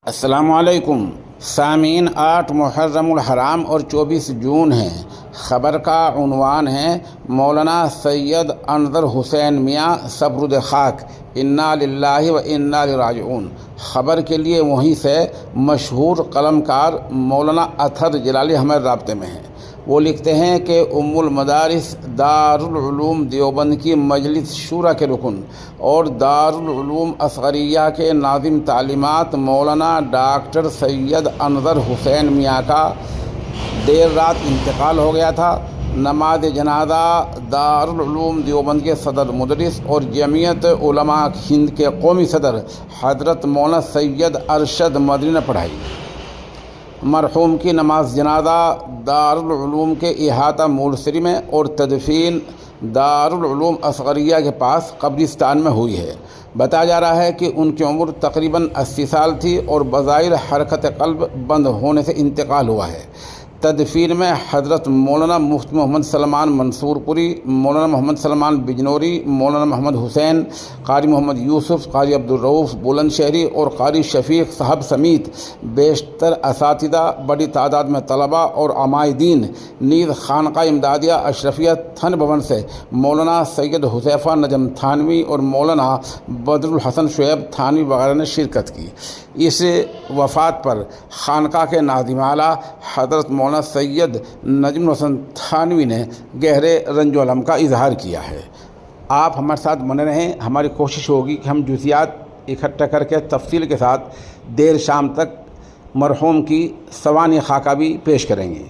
السلام علیکم سامعین، 8 محرم الحرام اور 24 جون ہے۔ خبر کا عنوان ہے مولانا سید انور حسین میاں سپرد خاک، انا للہ و انا الیہ راجعون۔ خبر کے لیے وہیں سے مشہور قلمکار مولانا اطہر جلالی ہمارے رابطے میں ہیں۔ وہ لکھتے ہیں کہ ام المدارس دارالعلوم دیوبند کی مجلس شورا کے رکن اور دارالعلوم اصغریہ کے ناظم تعلیمات مولانا ڈاکٹر سید انور حسین میاں کا دیر رات انتقال ہو گیا تھا۔ نماز جنازہ دارالعلوم دیوبند کے صدر مدرس اور جمعیت علماء ہند کے قومی صدر حضرت مولانا سید ارشد مدنی نے پڑھائی۔ مرحوم کی نماز جنازہ دارالعلوم کے احاطہ مولسری میں اور تدفین دارالعلوم اصغریہ کے پاس قبرستان میں ہوئی ہے۔ بتایا جا رہا ہے کہ ان کی عمر تقریباً 80 سال تھی اور بظاہر حرکت قلب بند ہونے سے انتقال ہوا ہے۔ تدفین میں حضرت مولانا مفتی محمد سلمان منصور پوری، مولانا محمد سلمان بجنوری، مولانا محمد حسین، قاری محمد یوسف، قاری عبدالرؤوف بلند شہری اور قاری شفیق صاحب سمیت بیشتر اساتذہ، بڑی تعداد میں طلباء اور عمائدین نیز خانقاہ امدادیہ اشرفیہ تھن بھون سے مولانا سید حذیفہ نجم تھانوی اور مولانا بدر الحسن شعیب تھانوی وغیرہ نے شرکت کی۔ اس وفات پر خانقاہ کے ناظم اعلیٰ حضرت مولانا سید نجم الحسن تھانوی نے گہرے رنج و الم کا اظہار کیا ہے۔ آپ ہمارے ساتھ بنے رہیں، ہماری کوشش ہوگی کہ ہم جزیات اکٹھا کر کے تفصیل کے ساتھ دیر شام تک مرحوم کی سوانح خاکہ بھی پیش کریں گے۔